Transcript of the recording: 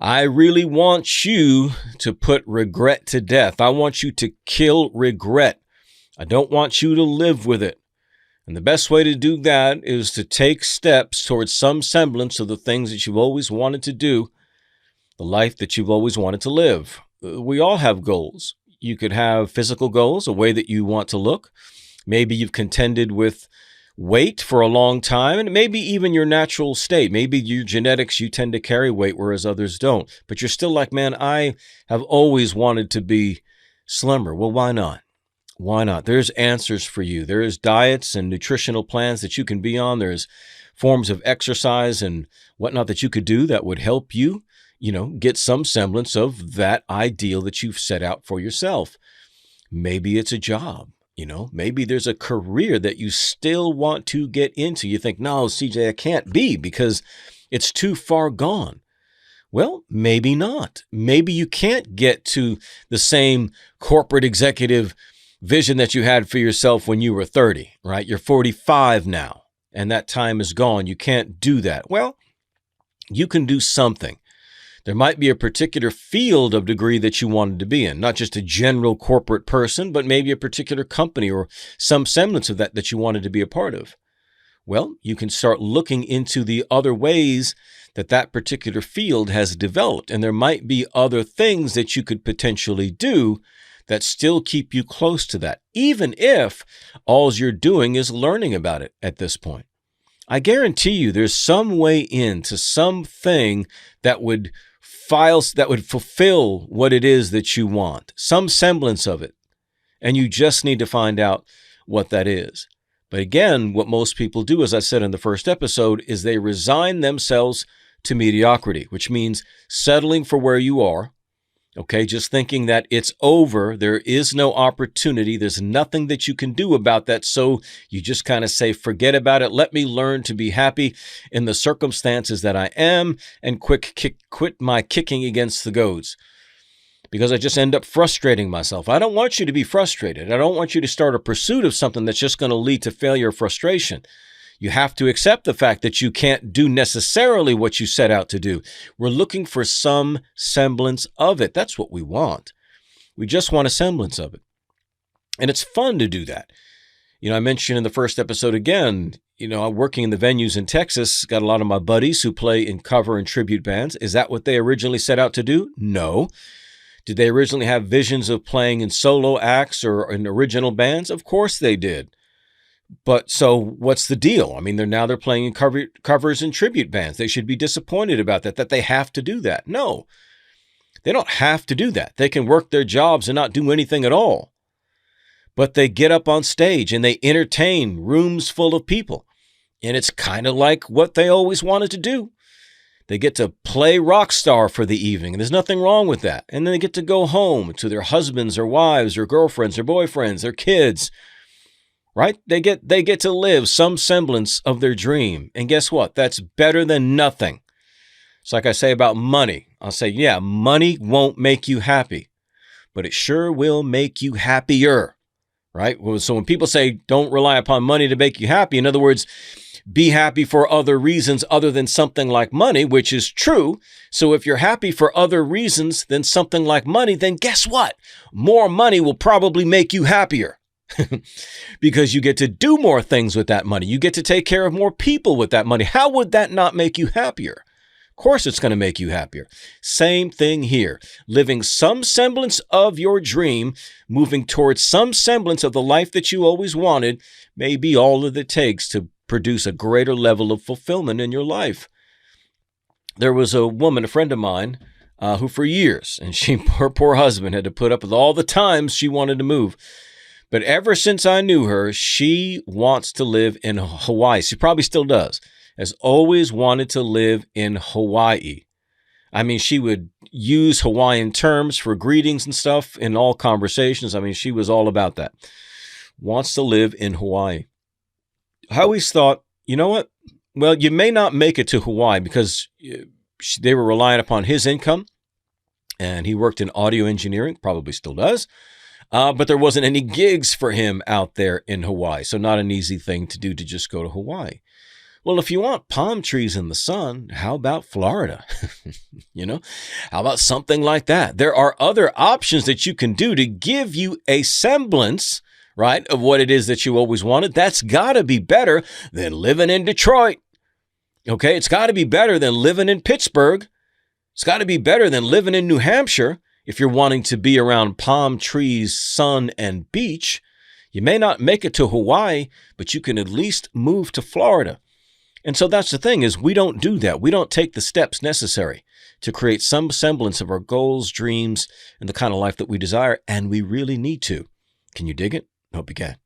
I really want you to put regret to death. I want you to kill regret. I don't want you to live with it. And the best way to do that is to take steps towards some semblance of the things that you've always wanted to do, the life that you've always wanted to live. We all have goals. You could have physical goals, a way that you want to look. Maybe you've contended with weight for a long time, and maybe even your natural state. Maybe your genetics, you tend to carry weight, whereas others don't. But you're still like, man, I have always wanted to be slimmer. Well, why not? Why not? There's answers for you. There's diets and nutritional plans that you can be on. There's forms of exercise and whatnot that you could do that would help you, get some semblance of that ideal that you've set out for yourself. Maybe it's a job. Maybe there's a career that you still want to get into. You think, no, CJ, I can't be because it's too far gone. Well, maybe not. Maybe you can't get to the same corporate executive vision that you had for yourself when you were 30, right? You're 45 now, and that time is gone. You can't do that. Well, you can do something. There might be a particular field of degree that you wanted to be in, not just a general corporate person, but maybe a particular company or some semblance of that you wanted to be a part of. Well, you can start looking into the other ways that particular field has developed, and there might be other things that you could potentially do that still keep you close to that, even if all you're doing is learning about it at this point. I guarantee you there's some way into something that would fulfill what it is that you want, some semblance of it. And you just need to find out what that is. But again, what most people do, as I said in the first episode, is they resign themselves to mediocrity, which means settling for where you are. Okay, just thinking that it's over, there is no opportunity, there's nothing that you can do about that, so you just kind of say, forget about it, let me learn to be happy in the circumstances that I am, and quit my kicking against the goads, because I just end up frustrating myself. I don't want you to be frustrated. I don't want you to start a pursuit of something that's just going to lead to failure or frustration. You have to accept the fact that you can't do necessarily what you set out to do. We're looking for some semblance of it. That's what we want. We just want a semblance of it. And it's fun to do that. I mentioned in the first episode again, I'm working in the venues in Texas, got a lot of my buddies who play in cover and tribute bands. Is that what they originally set out to do? No. Did they originally have visions of playing in solo acts or in original bands? Of course they did. But so what's the deal? I mean, they're playing in covers and tribute bands. They should be disappointed about that they have to do that. No, they don't have to do that. They can work their jobs and not do anything at all. But they get up on stage and they entertain rooms full of people. And it's kind of like what they always wanted to do. They get to play rock star for the evening, and there's nothing wrong with that. And then they get to go home to their husbands or wives or girlfriends or boyfriends, their kids. Right? They get to live some semblance of their dream. And guess what? That's better than nothing. It's like I say about money. I'll say, yeah, money won't make you happy, but it sure will make you happier. Right? So when people say don't rely upon money to make you happy, in other words, be happy for other reasons other than something like money, which is true. So if you're happy for other reasons than something like money, then guess what? More money will probably make you happier. Because you get to do more things with that money. You get to take care of more people with that money. How would that not make you happier? Of course it's going to make you happier. Same thing here. Living some semblance of your dream, moving towards some semblance of the life that you always wanted, may be all that it takes to produce a greater level of fulfillment in your life. There was a woman, a friend of mine, who for years, and her poor husband had to put up with all the times she wanted to move. But ever since I knew her, she wants to live in Hawaii. She probably still does. Has always wanted to live in Hawaii. I mean, she would use Hawaiian terms for greetings and stuff in all conversations. I mean, she was all about that. Wants to live in Hawaii. I always thought, you know what? Well, you may not make it to Hawaii because they were relying upon his income. And he worked in audio engineering, probably still does. But there wasn't any gigs for him out there in Hawaii. So not an easy thing to do to just go to Hawaii. Well, if you want palm trees in the sun, how about Florida? How about something like that? There are other options that you can do to give you a semblance, right, of what it is that you always wanted. That's got to be better than living in Detroit. Okay, it's got to be better than living in Pittsburgh. It's got to be better than living in New Hampshire if you're wanting to be around palm trees, sun, and beach. You may not make it to Hawaii, but you can at least move to Florida. And so that's the thing, is we don't do that. We don't take the steps necessary to create some semblance of our goals, dreams, and the kind of life that we desire, and we really need to. Can you dig it? Hope you can.